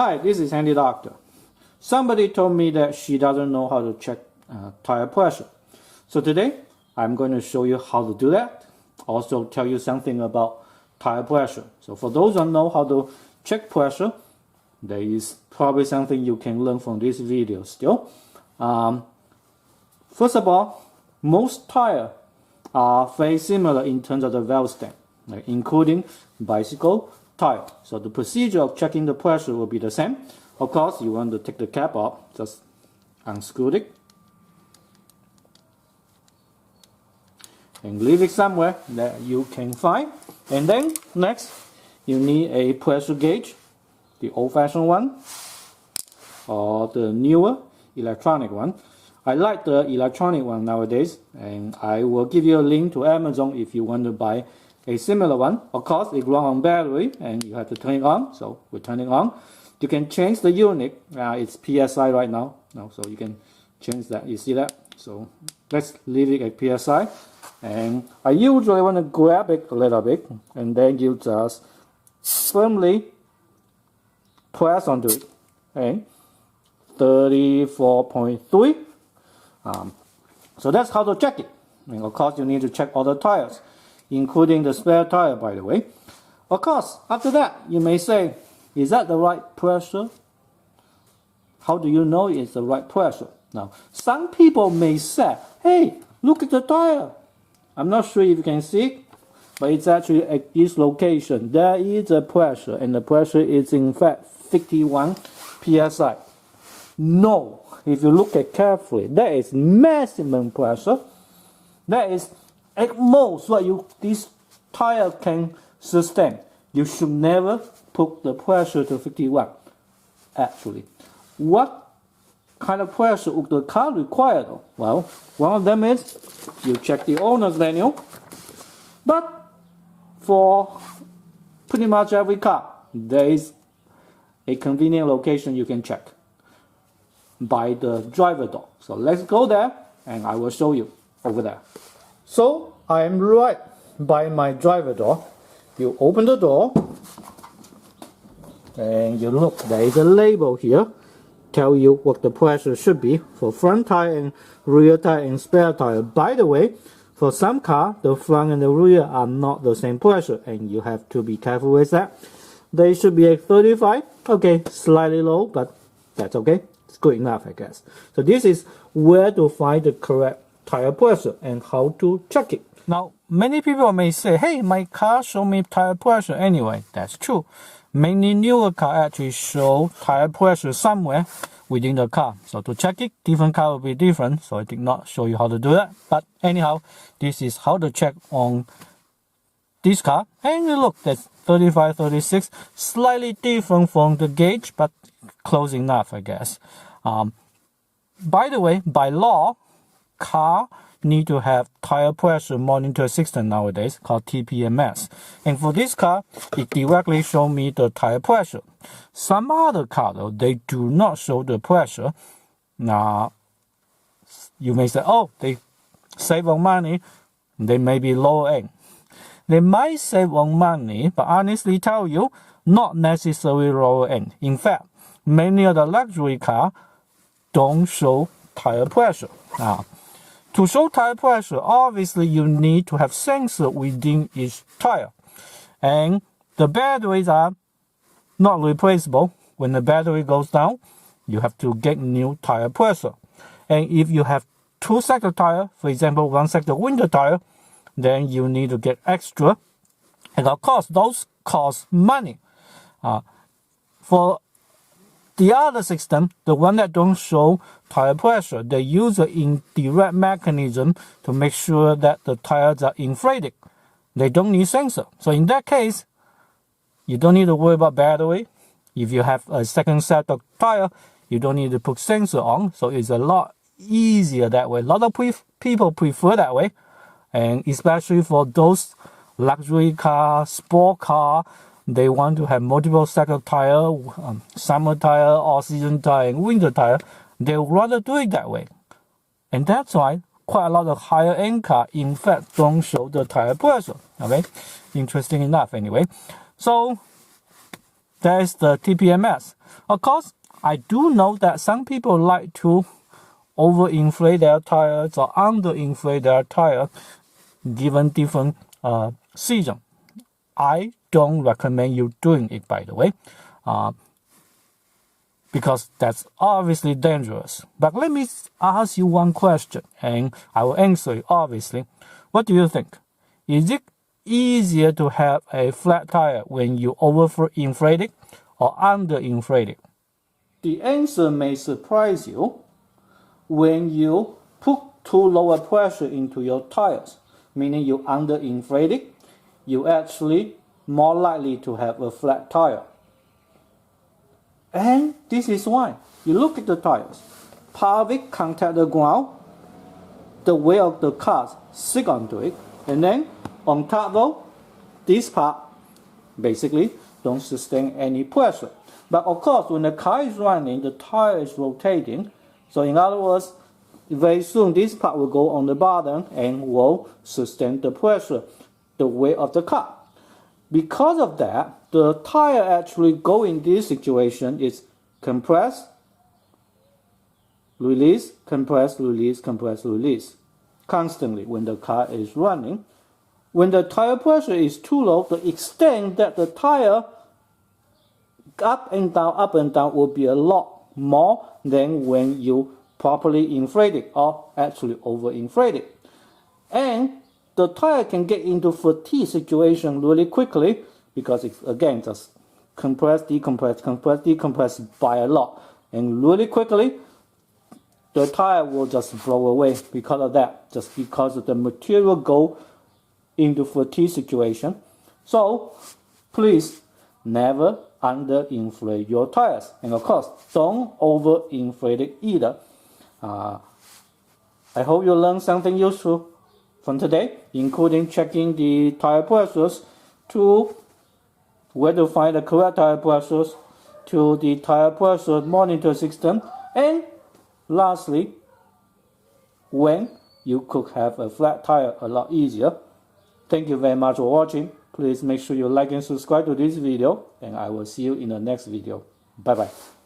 Hi, this is Handy Doctor. Somebody told me that she doesn't know how to check tire pressure. So today, I'm going to show you how to do that. Also tell you something about tire pressure. So for those who know how to check pressure, there is probably something you can learn from this video still. First of all, most tires are very similar in terms of the valve stem, including bicycle tire. So the procedure of checking the pressure will be the same. Of course, you want to take the cap off, just unscrew it and leave it somewhere that you can find. And then next, you need a pressure gauge, the old-fashioned one or the newer electronic one. I like the electronic one nowadays, and I will give you a link to Amazon if you want to buy a similar one. Of course, it runs on battery and you have to turn it on, so we turn it on. You can change the unit. It's PSI right now, so you can change that. You see that? So let's leave it at PSI. And I usually want to grab it a little bit, and then you just firmly press onto it. Okay, 34.3. So that's how to check it. And of course, you need to check all the tires, including the spare tire, by the way. Of course, after that, you may say, is that the right pressure? How do you know it's the right pressure? Now, some people may say, hey, look at the tire. I'm not sure if you can see it, but it's actually at this location. There is a pressure, and the pressure is in fact 51 psi. No. If you look at carefully, that is maximum pressure. That is at most what this tire can sustain. You should never put the pressure to 51. Actually, what kind of pressure would the car require though? Well, one of them is you check the owner's manual. But for pretty much every car, there is a convenient location you can check by the driver door. So let's go there and I will show you over there. So I am right by my driver door. You open the door and you look, there is a label here tell you what the pressure should be for front tire and rear tire and spare tire. By the way, for some car, the front and the rear are not the same pressure, and you have to be careful with that. They should be at 35. Okay, slightly low, but that's okay. It's good enough, I guess. So this is where to find the correct tire pressure and how to check it. Now, many people may say, hey, my car show me tire pressure anyway. That's true. Many newer cars actually show tire pressure somewhere within the car. So to check it, different car will be different. So I did not show you how to do that. But anyhow, this is how to check on this car. And look, that's 35, 36, slightly different from the gauge, but close enough, I guess. By the way, by law, car need to have tire pressure monitor system nowadays called TPMS. And for this car, it directly show me the tire pressure. Some other car though, they do not show the pressure. Now, you may say, oh, they save on money. They may be low end. They might save on money, but honestly tell you, not necessarily low end. In fact, many of the luxury cars don't show tire pressure. Now, to show tire pressure, obviously you need to have sensor within each tire. And the batteries are not replaceable. When the battery goes down, you have to get new tire pressure. And if you have two sets of tire, for example, one set of winter tire, then you need to get extra. And of course, those cost money. For the other system, the one that don't show tire pressure, they use an indirect mechanism to make sure that the tires are inflated. They don't need sensor. So in that case, you don't need to worry about battery. If you have a second set of tire, you don't need to put sensor on. So it's a lot easier that way. A lot of people prefer that way. And especially for those luxury car, sport car, they want to have multiple sets of tire, summer tire, all-season tire, and winter tire. They would rather do it that way. And that's why quite a lot of higher-end cars, in fact, don't show the tire pressure. Okay? Interesting enough, anyway. So, that is the TPMS. Of course, I do know that some people like to overinflate their tires or underinflate their tire given different season. I don't recommend you doing it, by the way, because that's obviously dangerous. But let me ask you one question, and I will answer it obviously. What do you think? Is it easier to have a flat tire when you overinflate it or underinflate it? The answer may surprise you. When you put too low a pressure into your tires, meaning you underinflate it, you actually more likely to have a flat tire. And this is why. You look at the tires. Part of it contact the ground, the weight of the cars stick onto it, and then on top though, this part basically don't sustain any pressure. But of course, when the car is running, the tire is rotating. So in other words, very soon this part will go on the bottom and will sustain the pressure, the weight of the car. Because of that, the tire actually go in this situation is compress, release, compress, release, compress, release, constantly when the car is running. When the tire pressure is too low, the extent that the tire up and down will be a lot more than when you properly inflate it or actually overinflate it. And the tire can get into fatigue situation really quickly because it again just compress, decompress, compress, decompress by a lot. And really quickly, the tire will just blow away because of that, just because of the material go into fatigue situation. So please never underinflate your tires, and of course don't overinflate it either. I hope you learned something useful from today, including checking the tire pressures, to where to find the correct tire pressures, to the tire pressure monitor system, and lastly, when you could have a flat tire a lot easier. Thank you very much for watching. Please make sure you like and subscribe to this video, and I will see you in the next video. Bye bye.